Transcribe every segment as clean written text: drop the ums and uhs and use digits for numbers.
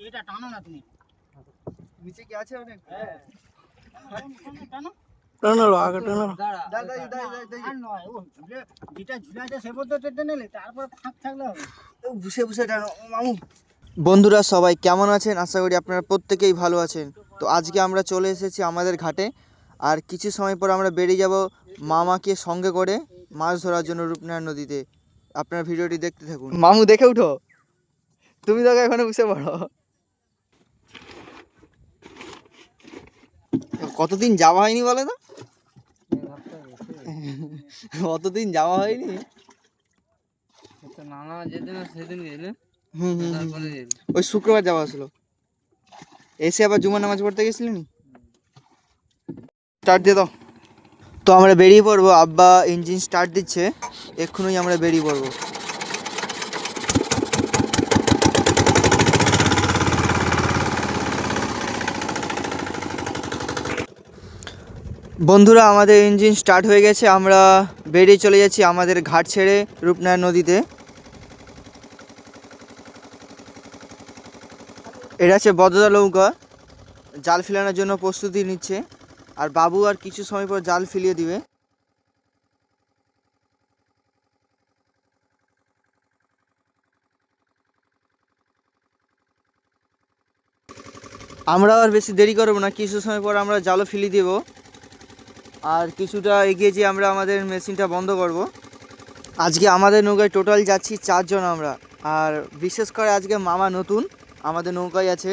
এটা টানো না তুমি, নিচে কি আছে অনেক? টানো টানো আগে টানো। যেটা ঝুলাইতে সে পর্যন্ত টেনে নিলে তারপর ফাঁক থাকলে হবে। বুঝে বুঝে টানো মামু। বন্ধুরা সবাই কেমন আছেন? আশা করি আপনারা প্রত্যেকেই ভালো আছেন। তো আজকে আমরা চলে এসেছি আমাদের ঘাটে, আর কিছু সময় পর আমরা বেরিয়ে যাব মামাকে সঙ্গে করে মাছ ধরার জন্য রূপনারায়ণ নদীতে। আপনার ভিডিওটি দেখতে থাকুন। মামু দেখে উঠো, তুমি দেখো এখানে বসে পড়ো। কতদিন যাওয়া হয়নি বলে তো, অতদিন যাওয়া হয়নি। নানা যেদিন সেদিন গেলে ওই শুক্রবার যাওয়া হয়েছিল, এসে আবার জুমার নামাজ পড়তে গেছিলি নি। স্টার্ট দিয়ে দাও। তো আমরা বেরিয়ে পড়বো, আব্বা ইঞ্জিন স্টার্ট দিচ্ছে, এক্ষুনি আমরা বেরিয়ে পড়বো। বন্ধুরা আমাদের ইঞ্জিন স্টার্ট হয়ে গেছে, আমরা বেরিয়ে চলে যাচ্ছি আমাদের ঘাট ছেড়ে রূপনারায়ণ নদীতে। এটা হচ্ছে বদদা নৌকা, জাল ফেলানোর জন্য প্রস্তুতি নিচ্ছে, আর বাবু আর কিছু সময় পর জাল ফেলিয়ে দিবে। আমরা আর বেশি দেরি করবো না, কিছু সময় পর আমরা জালও ফেলিয়ে দেব, আর কিছুটা এগিয়ে যেয়ে আমরা আমাদের মেশিনটা বন্ধ করব। আজকে আমাদের নৌকায় টোটাল যাচ্ছি 4 জন আমরা, আর বিশেষ করে আজকে মামা নতুন আমাদের নৌকায় আছে।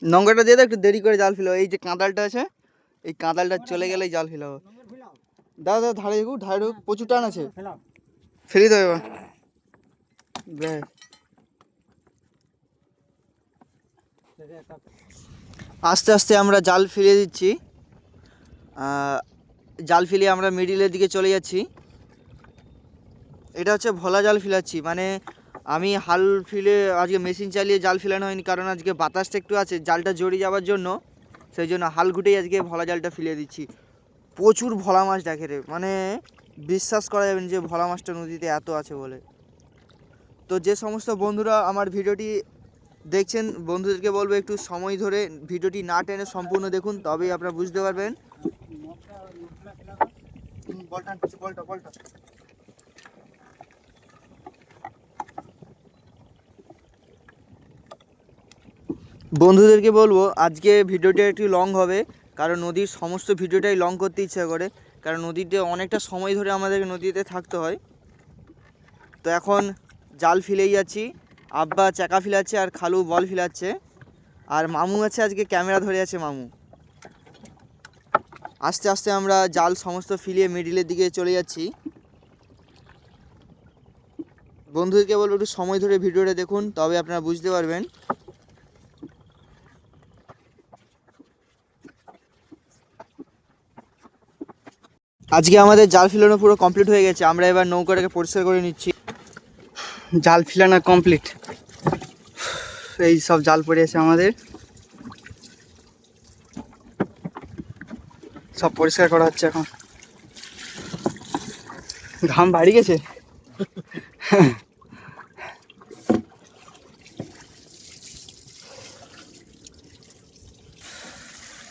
নৌকাটা দিয়ে দাও, একটু দেরি করে জাল ফেলো। এই যে কাঁদালটা আছে, এই কাঁদালটা চলে গেলেই জাল ফেলাবো। দাও দাও, ধারে ধারে প্রচুর টান আছে, ফেলি দেবো এবার। আস্তে আস্তে আমরা জাল ফেলিয়ে দিচ্ছি, জাল ফেলিয়ে আমরা মিডিলের দিকে চলে যাচ্ছি। এটা হচ্ছে ভোলা জাল ফেলাচ্ছি, মানে আমি হাল ফেলে আজকে মেশিন চালিয়ে জাল ফেলানো হয়নি, কারণ আজকে বাতাসটা একটু আছে জালটা জড়িয়ে যাওয়ার জন্য, সেই জন্য হাল ঘুটেই আজকে ভোলা জালটা ফেলিয়ে দিচ্ছি। প্রচুর ভোলা মাছ দেখে রে, মানে বিশ্বাস করা যাবে না যে ভোলা মাছটা নদীতে এত আছে বলে। তো যে সমস্ত বন্ধুরা আমার ভিডিওটি দেখছেন, বন্ধুদেরকে বলবো একটু সময় ধরে ভিডিওটি না টেনে সম্পূর্ণ দেখুন, তবেই আপনারা বুঝতে পারবেন। বন্ধুদেরকে বলবো আজকে ভিডিওটা একটু লং হবে, কারণ নদীর সমস্ত ভিডিওটাই লং করতে ইচ্ছা করে, কারণ নদীতে অনেকটা সময় ধরে আমাদেরকে নদীতে থাকতে হয়। তো এখন জাল ফেলেই যাচ্ছি, আব্বা চাকা ফেলাচ্ছে আর খালু বল ফেলাচ্ছে, আর মামু আছে আজকে ক্যামেরা ধরে আছে মামু। আস্তে আস্তে আমরা জাল সমস্ত ফেলিয়ে মিডিলের দিকে চলে যাচ্ছি। বন্ধুদেরকে বলবো একটু সময় ধরে ভিডিওটা দেখুন, তবে আপনারা বুঝতে পারবেন। আজকে আমাদের জাল ফেলানো পুরো কমপ্লিট হয়ে গেছে, আমরা এবার নৌকাটাকে পরিষ্কার করে নিচ্ছি। জাল ফেলানো কমপ্লিট, এই সব জাল পড়ে আছে আমাদের, সব পরিষ্কার করা হচ্ছে এখন। ঘাম বাড়ি গেছে।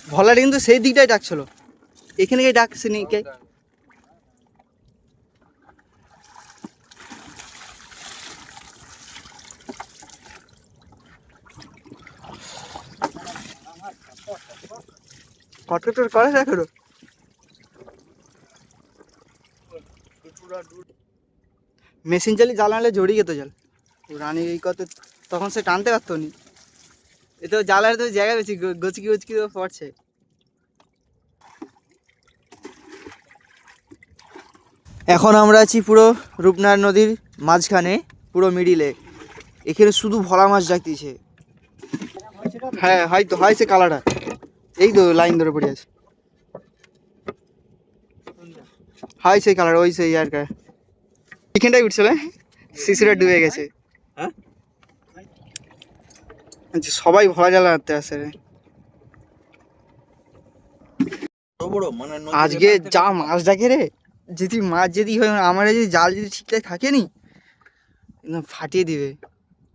ভলাটা কিন্তু সেই দিকটাই ডাকছিল, এখানে কে ডাকছে নি কে? কটকট করে দেখো, মেশিন চালিয়ে জাল আনলে জড়িয়ে যেত জাল, রানি এই কত তখন সে টানতে পারতো নি। এ তো জালের তো জায়গা বেশি, গচকি গচকি পড়ছে। এখন আমরা আছি পুরো রূপনারায়ণ নদীর মাঝখানে, পুরো মিডিলে। এখানে শুধু ভোলা মাছ ডাকতেছে। হ্যাঁ হয়তো হয় সে কালারটা, এই তো লাইন ধরে পড়ে আছে, হয় সেই কালার, ওই সেই আর কা এখানটাই উঠছিল, শিশিরা ডুবে গেছে। যে সবাই ভোলা জাল আনতে আসে রে। আজকে যা মাছ ডাকে রে, যদি মাছ যদি হয় আমার যদি জাল যদি ঠিকঠাক থাকে নি ফাটিয়ে দিবে।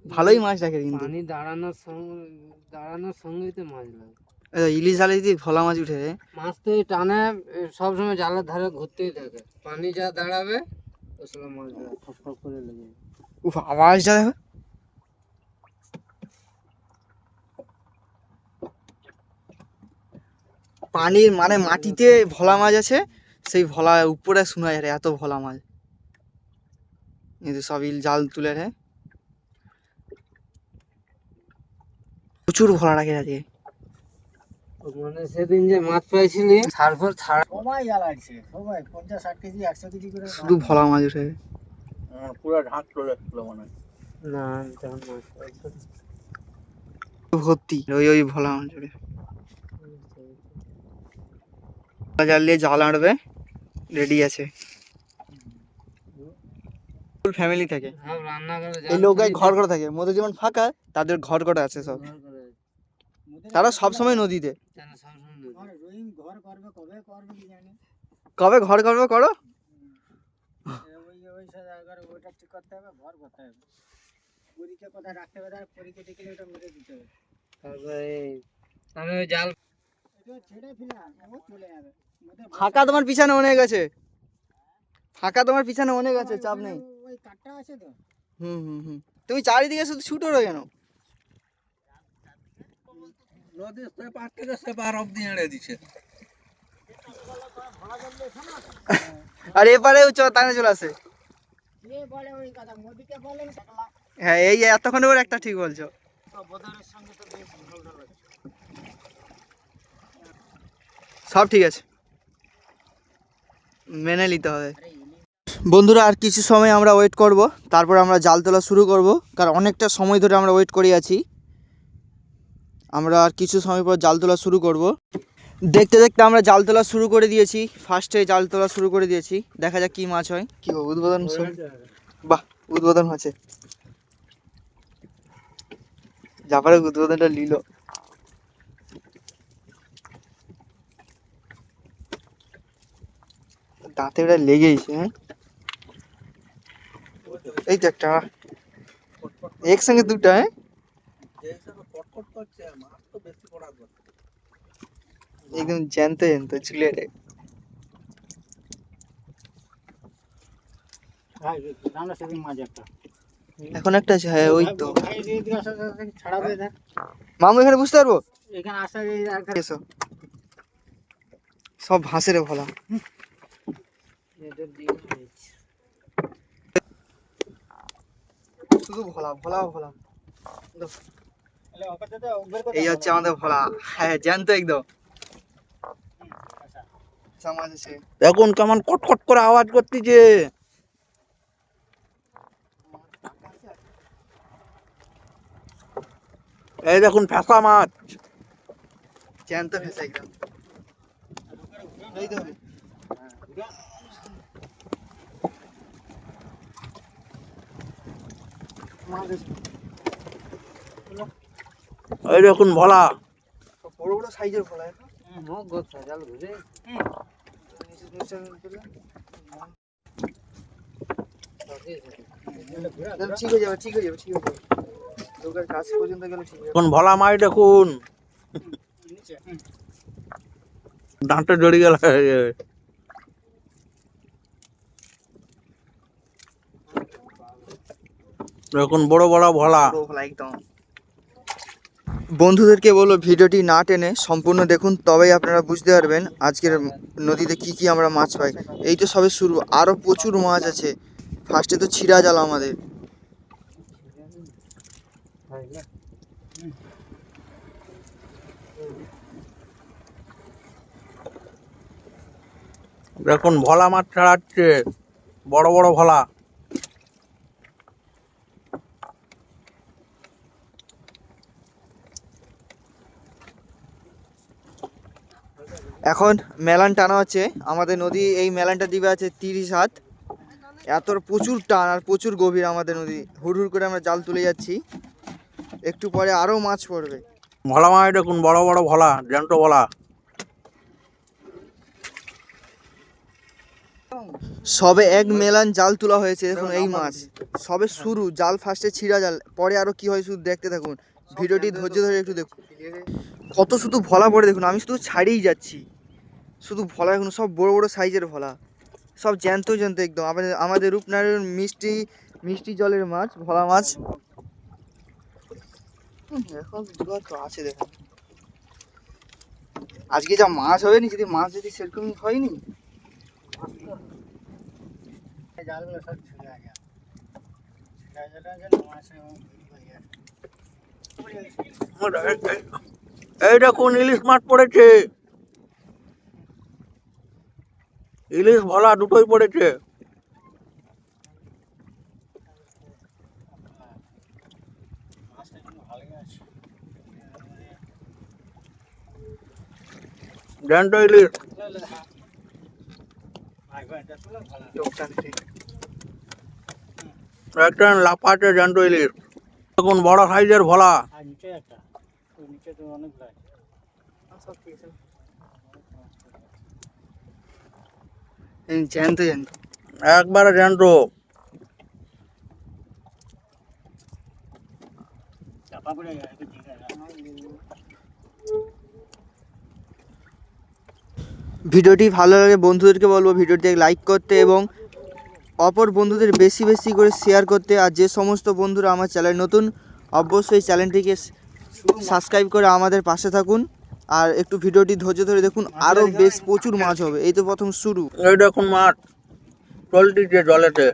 ভালোই মাছ ডাকে কিন্তু পানি দাঁড়ানোর সঙ্গেই তো মাছ লাগে। ইলিশ জালে যদি ভোলা মাছ উঠে রে, মাছ তো এই টানে সবসময় জালের ধারে ঘুরতেই থাকে, পানি যা দাঁড়াবে ওসব মাছ ফট করে লেগে যাবে। উফ আওয়াজটা দেখো। পানির মানে মাটিতে ভোলা মাছ আছে, সেই ভোলা উপরে শোনা যায় রে, এত ভোলা মাছ। কিন্তু সব জাল তুলে রে, প্রচুর ভোলা রাখে আজকে। মানে সেদিন যে মাছ পাইছিলি তারপর ছাড়া সবাই জাল আছে, সবাই 50-60 কেজি 100 কেজি করে শুধু ভোলা মাছ উঠে। পুরো ঢাক চলে আসছিল মনে হয়। না যখন মাছ পাইছিল ভর্তি ওই ওই ভোলা মাছ উঠে। জাল দিয়ে জাল আঁটবে, রেডি আছে। ফুল ফ্যামিলি থাকে, সব রান্না করে এই লোকাই ঘর করে থাকে। মধ্যে যেমন ফাঁকা তাদের ঘর করে আছে সব, তারা সবসময় নদীতে। রহিম ঘর করবে, কবে করবে কি জানি। কবে ঘর করবে করো, ওই জায়গার ওইটা ঠিক করতে হবে, ঘর করতে হবে। পরীকে কোথায় রাখতে হবে, তার পরীকে দেখে ওটা মেরে দিতে হবে। তারপরে আমি ওই জাল এটা ছেড়ে ফেলা ও চলে যাবে। ফাঁকা তোমার পিছনে অনেক আছে, ফাঁকা তোমার পিছনে অনেক আছে, চাপ নেই। ওই কাটটা আছে তো। হুম তুমি চারিদিকে শুধু ছুটো রো কেন? নদীর সেপার থেকে সেপার অব্দি এড়ে দিছে। আর এপারে টানে চলে আসে। কে বলে ওই কথা, মোদিকে বলেন টাকলা। হ্যাঁ এই এতক্ষণ করে একটা ঠিক বলছো। বদরের সঙ্গে তো বেশ ভালো লাগে। সব ঠিক আছে, মেনে নিতে হবে। বন্ধুরা আর কিছু সময় আমরা ওয়েট করব, তারপর আমরা জাল তোলা শুরু করব, কারণ অনেকটা সময় ধরে আমরা ওয়েট করে আছি। আমরা আর কিছু সময় পর জাল তোলা শুরু করব। দেখতে দেখতে আমরা জাল তোলা শুরু করে দিয়েছি, ফার্স্টে জাল তোলা শুরু করে দিয়েছি। দেখা যাক কি মাছ হয়। কি উদ্বোধন, বাহ উদ্বোধন হচ্ছে, জাফারে উদ্বোধনটা নিল। দাঁতে ওটা লেগেইছে। হ্যাঁ এই তো একটা, একসঙ্গে দুটা। হ্যাঁ একদম জ্যান্ত জ্যান্ত ঝুলে রে। এখন একটা আছে, হ্যাঁ ওই তো। ছাড়াবে দেখ মামু এখানে বুঝতে পারবো, এখানে আসা এসো। সব ভাসে রে ভোলা। শুধু ভোলা ভোলা ভোলা। এই হচ্ছে আমাদের ভোলা, হ্যাঁ জ্যান্ত একদম। সমাজ আছে এখন কেমন কটকট করে আওয়াজ করতেছে। এই দেখুন ফেসা মাছ, জ্যান্ত ভেসে একদম। এই তো এই দেখুন ভোলা। বড় বড় সাইজের ভোলা। জাল ঘুরে ঠিক হয়ে যাবে, ঠিক হয়ে যাবে, ঠিক হয়ে যাবে। লোকের কাছ পর্যন্ত গেলে ঠিক হয়ে যাবে। এখন ভোলা মাছ দেখুন, দাঁতে জড়ি গেল। দেখুন বড় বড় ভোলা। বড় ভোলা একদম। বন্ধুদেরকে বলো ভিডিওটি না টেনে সম্পূর্ণ দেখুন, তবেই আপনারা বুঝতে পারবেন আজকের নদীতে কি কি আমরা মাছ পাই। এই তো সবে শুরু, আরও প্রচুর মাছ আছে। ফার্স্টে তো ছিড়া জাল আমাদের। দেখুন ভোলা মাছ ছাড়াচ্ছে, বড় বড় ভোলা। এখন মেলান টানা হচ্ছে আমাদের নদী, এই মেলানটা দিবে আছে 30 হাত। এত প্রচুর টান আর প্রচুর গভীর আমাদের নদী। হুড় হুড় করে আমরা জাল তুলে যাচ্ছি। একটু পরে আরো মাছ পড়বে। ভোলা মাছ দেখুন, বড় বড় ভোলা, জ্যান্ত ভোলা। সবে এক মেলান জাল তোলা হয়েছে, দেখুন এই মাছ সবে শুরু। জাল ফার্স্টে ছিঁড়া জাল, পরে আরো কি হয় শুধু দেখতে থাকুন, ভিডিওটি ধৈর্য ধরে একটু দেখুন। কত শুধু ভোলা পড়ে দেখুন, আমি শুধু ছাড়িয়েই যাচ্ছি। শুধু ভোলা এখন সব বড় বড় সাইজের ভোলা, সব জ্যান্ত জ্যান্ত একদম। আমাদের রূপনারায়ণ মিষ্টি মিষ্টি জলের মাছ, ভোলা মাছ। এখন দুবার তো আছে দেখুন। আজকে যা মাছ হবে নি, যদি মাছ যদি সেরকম হয়নি, জালগুলো সব ছিঁড়ে আছে, মাছ এই দেখুন ইলিশ মাছ পড়েছে, ইলিশ ভোলা দুটোই পড়েছে। মাছটা কিন্তু ভালোই আছে। জ্যান্ত ইলিশ। একটা লাফাচ্ছে জ্যান্ত ইলিশ। দেখুন বড় সাইজের ভোলা। আর নিচে একটা, ওই নিচে তো অনেকগুলো আছে। জ্যান্ত জ্যান্ত একবারে জ্যান্ত। চাপা পড়ে গেছে, ঠিক আছে। ভিডিওটি ভালো লাগে বন্ধুদেরকে বলবো ভিডিওটি লাইক করতে এবং অপর বন্ধুদের বেশি বেশি করে শেয়ার করতে। আর যে সমস্ত বন্ধুরা আমার চ্যানেল নতুন, অবশ্যই চ্যানেলটিকে সাবস্ক্রাইব করে আমাদের পাশে থাকুন। আর একটু ভিডিওটি ধৈর্য ধরে দেখুন, আরও বেশ প্রচুর মাছ হবে, এই তো প্রথম শুরু। এই দেখুন মাছ চলতিছে জলেতে।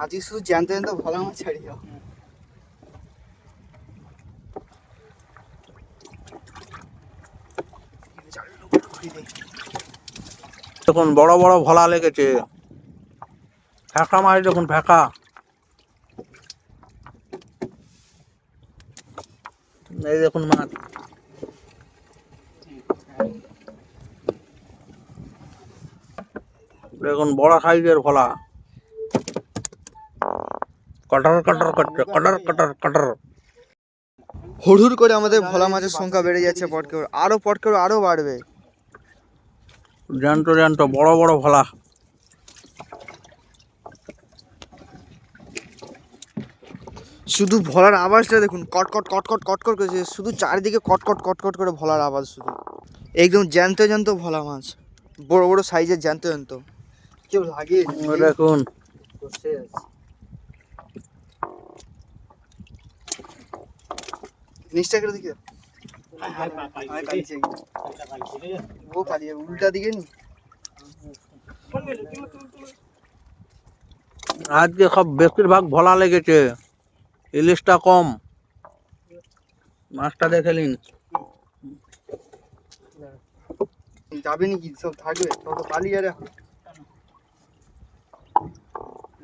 আজকে শুধু জ্যান্ত জ্যান্ত ভালো মাছ ছাড়ি যাও। দেখুন বড় বড় ভোলা লেগেছে। ফ্যাঁকা মাছ দেখুন, ফ্যাঁকা। এই দেখুন মাছ। দেখুন বড় সাইজের ভোলা, কটর কটর করছে, কটর কটর কটর। হুড় করে আমাদের ভোলা মাছের সংখ্যা বেড়ে যাচ্ছে, পট করে আরো বাড়বে। জ্যান্ত জ্যান্ত বড় বড় ভোলা। শুধু ভোলার আওয়াজটা দেখুন, কটকট কটকট কটকট করেছে, শুধু চারিদিকে কটকট কটকট করে ভোলার আওয়াজ শুধু। একদম জ্যান্ত জ্যান্ত ভোলা মাছ, বড় বড় সাইজের জ্যান্ত জ্যান্ত। কেউ লাগিয়ে দেখুন বসে আছে। নিচটা করে দেখি, ও পালিয়ে উল্টা দিকে নি। আজকে সব বেশিরভাগ ভোলা লেগেছে, ইলিশটা কম। মাছটা দেখে নিন। যাবে নাকি, সব থাকবে, সব তো পালিয়ে যাবে।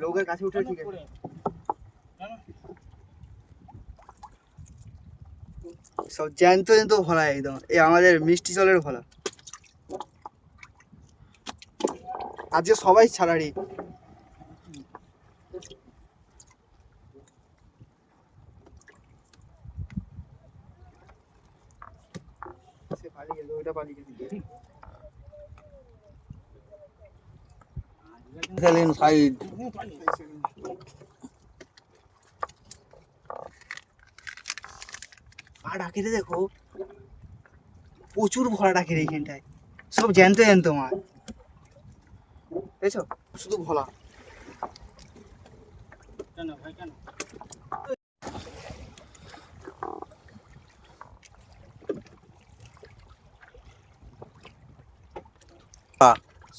লোকের কাছে উঠে ঠিক আছে। সব জ্যান্ত জ্যান্ত ভোলা একদম, এই আমাদের মিষ্টি জলের ভোলা। আজকে সবাই ছাড়াড়ি। দেখে নিন সাইজ। পা ডাকে দেখো, প্রচুর ভোলা ডাকে এইখানটায়, সব জ্যান্ত জ্যান্ত মাছ, দেখছো শুধু ভোলা। কেন ভাই, কেন?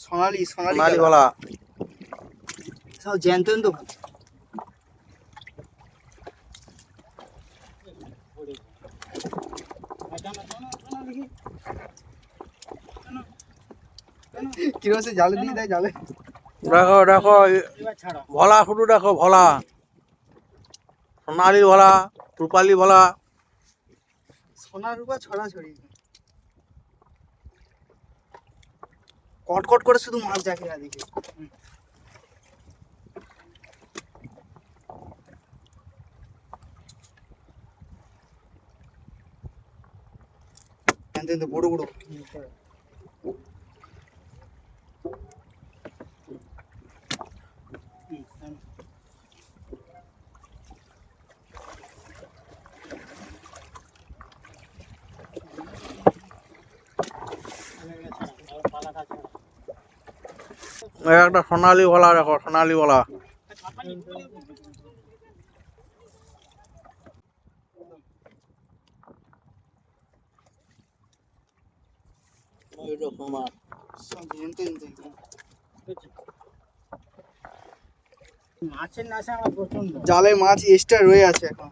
সোনালি সোনালি সোনালি ভোলা, ভোলা। সব জ্যান্ত জ্যান্ত ভোলা। কিরকম সে জালে দিয়ে দেয়, জালে দেখো দেখো এবার ছাড়ো। ভোলা শুধু দেখো ভোলা, সোনালি ভোলা, রূপালি ভোলা। সোনার রূপা ছড়াছড়ি, কটকট করে শুধু মাছ দেখে এদিকে। বড় বড় পালাটা ছাড়ো। এই একটা সোনালি ভোলা দেখো, সোনালি ভোলা। এইরকম মাছ। মাছের নেশা আমার প্রচন্ড। জালে মাছ এক্সট্রা রয়ে আছে এখন।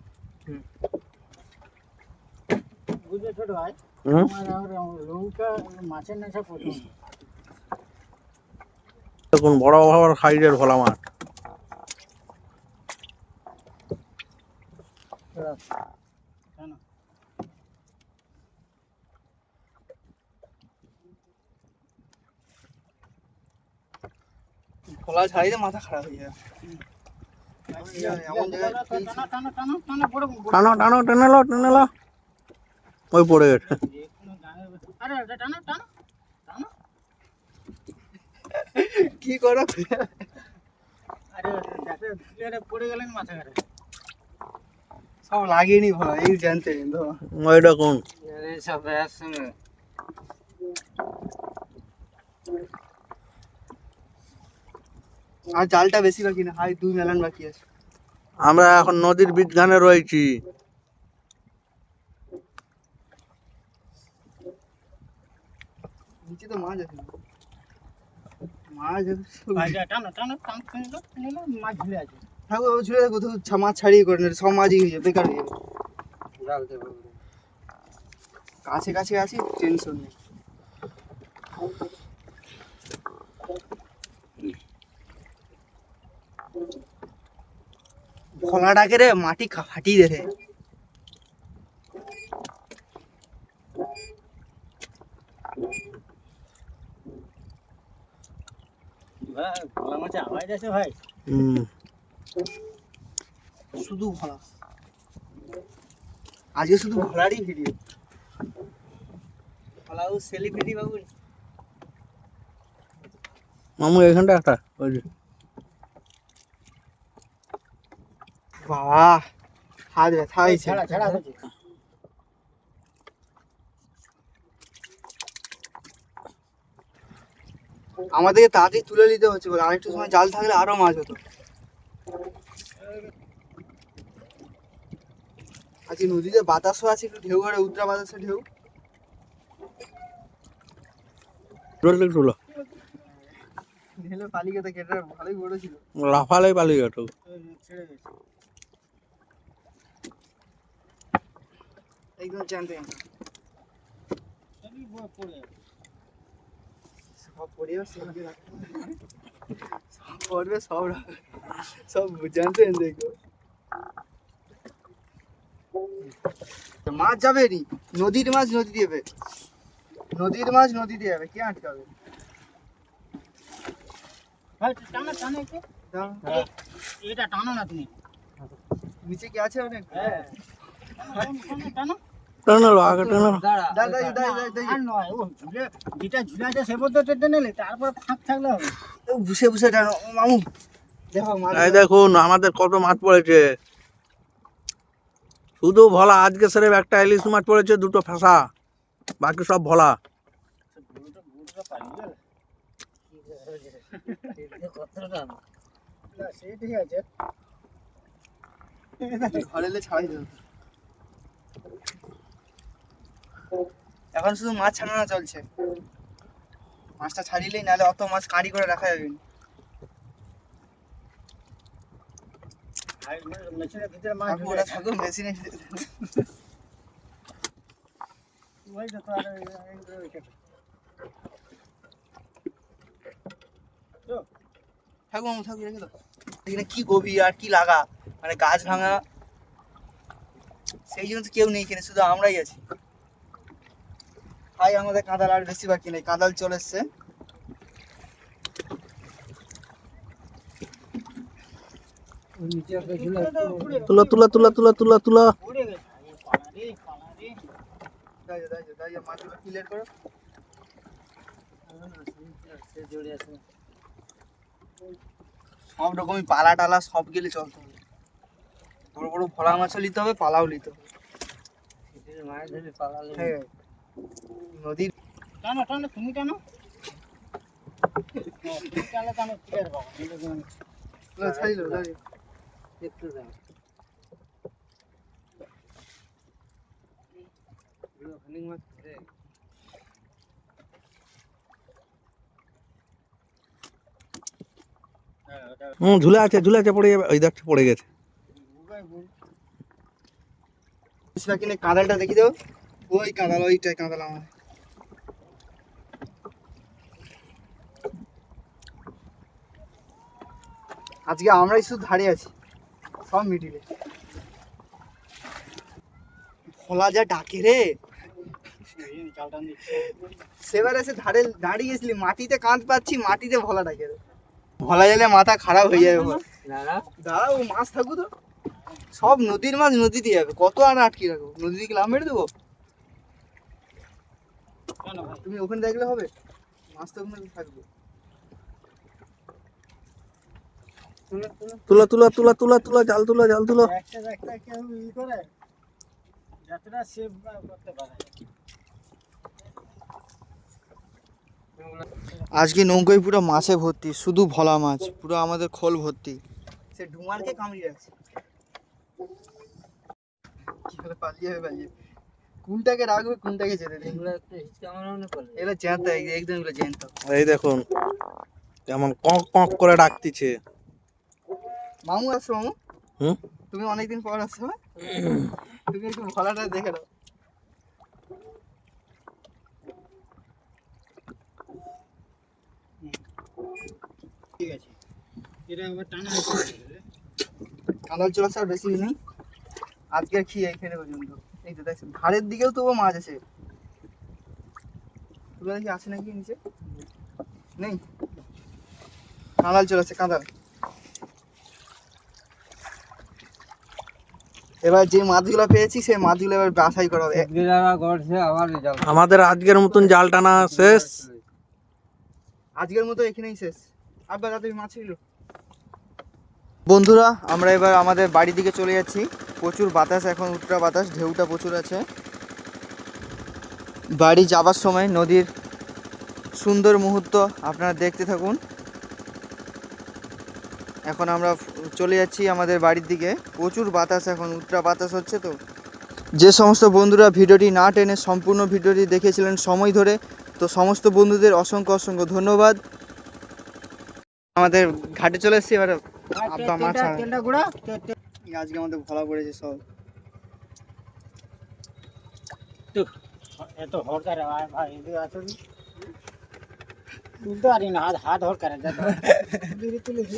বুঝলে ছোট ভাই, হুম? আমার লৌকা মাছের নেশা প্রচন্ড। দেখুন বড় বড় সাইজের ভোলা মাছ। কেন? খোলা ছাড়িয়ে মাথা খারাপ হয়ে যায়। এমন জায়গায় টানো, টানো, টানো, টানো, বড় বড়। টানো টানো টেনে লো টেনে লো। ওই পড়ে গেছে। যেকোনো গানের- আরে এটা টানো, টানো, টানো। কি করো? আরে দেখে ধুলে পড়ে গেলেন মাথা ঘাটে। সব লাগিয়ে নি ভালো, এই জানতে তো। ওই দেখুন সব ব্যাস সঙ্গে আর জালটা বেশি বাকি না, হাই 2 মেলান বাকি আছে। আমরা এখন নদীর বিজ্ঞানে রয়েছি। নিচে তো মাছ আছে, মাছ আচ্ছা, টানো, টানো, টানো, টেনে নাও, টেনে নাও, মাছ ঝুলে আছে। থাকো ঝুলে থাকো, তো মাছ ছাড়িয়ে করে নেবে, সব মাছই হয়ে যাবে, বেকার হয়ে যাবে। জাল দেবো। কাছে কাছে আছি, টেনশন নেই। ভোলাটাকে রে মাটি ফাটিয়ে দে রে। ভাই, ভোলা মাছে আওয়াজ আছে ভাই। হুম। শুধু ভোলা, আজকে শুধু ভোলারই ভিডিও। ভোলা ও সেলিব্রিটি বাবু। মামু এখানটা একটা ওই যে। বাহ, হাত ব্যথা হয়েছে। ছাড়া, ছাড়া হয়েছে। আমাদেরকে তাড়াতাড়ি তুলে নিতে হচ্ছে বলে, আরেকটু সময় জাল থাকলে আরো মাছ হতো। আজকে নদীতে বাতাসও আছে, একটু ঢেউ আর উত্তরা বাতাসে ঢেউ। জলদি তুলো। ঢেলে পালিয়ে গেছে, কেটে ভালোই বড় ছিল। লাফালে পালিয়ে গেল। ছেড়ে গেছে। একদম চ্যান্তে সবই পড়ে যাবে। সব পরিবার সব পড়বে, সব সব জানতে দেখো। মাছ যাবে নি, নদীর মাছ নদী দিয়ে, নদীর মাছ নদী দিয়ে যাবে, কে আটকাবে? ভাই, টানো, টানো একটু। দাও। এটা টানো না তুমি। নিচে কি আছে অনেক? হ্যাঁ। টানো, টানো, টানো। টেনে লো আগে টেনে লো। দাঁড়া দাঁড়া, দাঁড়া, দাঁড়া, দাঁড়া। আর নয়, ও ঝুলে, যেটা ঝুলে আছে সে পর্যন্ত টেনে নিলে, তারপর ফাঁক থাকলে হবে। বুসে বুসে টানো। ও মামু দেখো মাছ। এই দেখুন আমাদের কত মাছ পড়েছে। শুধু ভোলা, আজকে সেরেফ একটা ইলিশ মাছ পড়েছে, দুটো ফেসা, বাকি সব ভোলা। বুড়োটা পালিয়ে গেল। কতটা না, সে ঠিক আছে। ঘরে এলে ছাড়াই দেবো। এখন শুধু মাছ ছাড়ানো চলছে, মাছটা ছাড়িলেই, নাহলে অত মাছ কাঁড়ি করে রাখা যাবে না। আর মেশিনের ভিতরে মাছ থাকো, ঝুলে ওটা আছে। থাকো মেশিনে। ওই দেখো, আর ওইটা। তো, থাকবো মামু, থাকবো, রেখে দাও। এখানে কি গভীর আর কি লাগা, মানে গাছ ভাঙা, সেই জন্য তো কেউ নেই এখানে, শুধু আমরাই আছি। ভাই আমাদের কাঁদাল আর বেশি বাকি নেই, কাঁদাল চলে এসছে। ওই নিচে একটা ঝুলা তুলা তুলা তুলা তুলা তুলা তুলা। উড়ে গেছে আরে পালা রে দাঁড়িয়ে মাছগুলো ক্লিয়ার করো। জড়ে আছে। সব রকমই পালা টালা সব গেলে চলতে হবে। বড় বড় ভোলা মাছও নিতে হবে, পালাও নিতে হবে। শীতের মাছ ধরে পালালে হ্যাঁ, নদীর টানো টানো তুমি টানো তুমি টানো টানো ক্লিয়ার বাবা ছাড়িলো, দাঁড়িয়ে। একটু দাও। এগুলো খানিক মাছ ধরে। ঝুলে আছে ঝুলে আছে, পড়ে যাবে। ওই দেখ পড়ে গেছে। কিনে কাঁদালটা দেখি দাও। ওই কাঁদাল, ওইটাই কাঁদাল আমার। আজকে আমরাই শুধু ধারে আছি, সব মিডিলে। ভোলা যা ডাকে রে, চাল টান দিচ্ছে সেবার এসে ধারে দাঁড়িয়ে গেছিলি, মাটিতে কাঁদ পাচ্ছি, মাটিতে ভোলা ডাকে রে। ভোলা গেলে মাথা খারাপ হয়ে যাবে। দাঁড়া দাঁড়া, ও মাছ থাকুক তো, সব নদীর মাছ নদীতে যাবে, কত আর আটকে রাখবো? নদী দিকে লাভ মেরে দেবো? কেন ভাই তুমি ওখানে দেখলে হবে, মাছ তো ওখানে থাকবে। তুলা তুলা তুলা তুলা তুলা, জাল তুলা জাল তুলা। একটা একটা কেউ ই করে যতটা সেভ করতে পারে। আজকে নৌকায় পুরো মাছে ভর্তি, শুধু ভোলা মাছ, পুরো আমাদের খোল ভর্তি। সে ডুমারকে কামড়িয়ে আছে, কি করে পালিয়ে যাবে, পালিয়ে কোনটাকে রাখবে কোনটাকে যেতে দেবে। এগুলো একটু হিচকা মারানো করে। এগুলো জ্যান্ত, একদম এগুলো জ্যান্ত। এই দেখুন কেমন কক কক করে ডাকতিছে। মামু আসছো মামু? হুম? তুমি অনেকদিন পর আসছো, হ্যাঁ? তুমি একটু ভোলাটা দেখে দাও। ঠিক আছে এটা আবার টানা হচ্ছে কাঁদাল চলাছে আর বেশি নেই, আজকে আর খেয়ে এখানে পর্যন্ত। এই তো দেখছেন ধারের দিকেও তবু মাছ আছে, তুলে দেখি আছে নাকি নিচে, নেই। কাঁদাল চলেছে, কাঁদাল। এবার যে মাছগুলো পেয়েছি সেই মাছগুলো এবার বাছাই করা হবে। একদিন যারা গড়ছে আবার জাল। আমাদের আজকের মতন জাল টানা শেষ। আজকের মতো এখানেই শেষ। আবার রাতে মাছ ছিল। বন্ধুরা আমরা এবার আমাদের বাড়ির দিকে চলে যাচ্ছি। প্রচুর বাতাস, এখন উত্তরা বাতাস, ঢেউটা প্রচুর আছে। বাড়ি যাবার সময় নদীর সুন্দর মুহূর্ত আপনারা দেখতে থাকুন। এখন আমরা চলে যাচ্ছি আমাদের বাড়ির দিকে। প্রচুর বাতাস, এখন উত্তরা বাতাস হচ্ছে। তো যে সমস্ত বন্ধুরা ভিডিওটি না টেনে সম্পূর্ণ ভিডিওটি দেখেছিলেন সময় ধরে, তো সমস্ত বন্ধুদের অসংখ্য অসংখ্য ধন্যবাদ। আমাদের ঘাটে চলে এসেছি, এবার আব্বা মাছ তেলটা গুঁড়া আজকে আমাদের ভোলা পড়েছে সব। এত হরকার ভাই এদিকে আসো তুলতে পারি না, হাত হাত হরকার তুলেছি।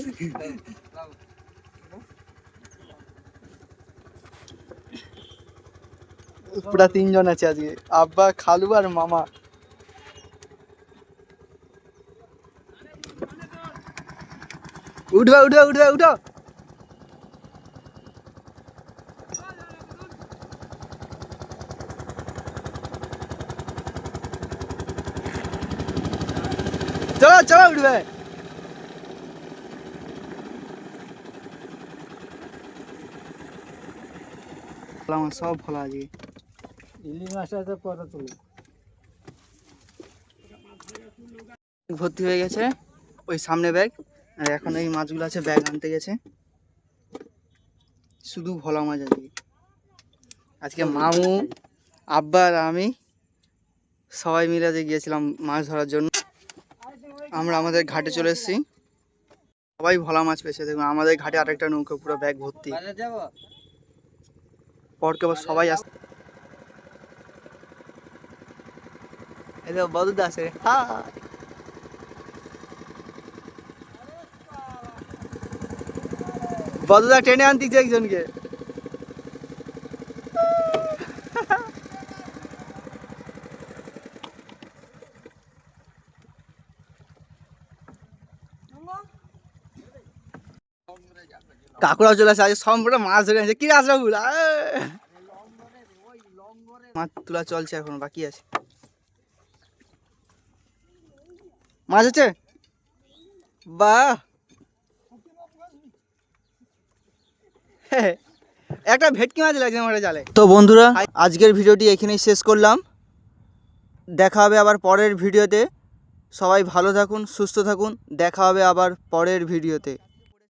পুরা তিনজন আছে আজকে, আব্বা, খালু আর মামা। উঠবে উঠবে উঠবে উঠো। চলো চলো উঠবে। আমার সব ভালো আজকে। ইলিশ মাছটা তো পরে তুলি ভর্তি হয়ে গেছে ওই সামনে ব্যাগ, আর এখন এই মাছগুলো আছে, ব্যাগ আনতে গেছে। শুধু ভোলা মাছ আজকে। আজকে মামু, আব্বা আর আমি সবাই মিলে যে গিয়েছিলাম মাছ ধরার জন্য। আমরা আমাদের ঘাটে চলে এসেছি, সবাই ভোলা মাছ পেয়েছে। দেখুন আমাদের ঘাটে আরেকটা নৌকা, পুরো ব্যাগ ভর্তি। বাজার যাবো? পরকে আবার সবাই আসছে। এই দেখো বদুদা আছে, হ্যাঁ। বদদা টেনে আনতেছে একজনকে। কাকুরা চলে আসে, আজ সম্পূর্ণ মাছ ধরে আছে। কি রাস রাহুল, মাছ তোলা চলছে, এখন বাকি আছে। মাছ আছে, বাহ, একটা ভেটকি মাছ লাগছে আমার জালে। তো বন্ধুরা, আজকের ভিডিওটি এখানেই শেষ করলাম। দেখা হবে আবার পরের ভিডিওতে। সবাই ভালো থাকুন, সুস্থ থাকুন। দেখা হবে আবার পরের ভিডিওতে।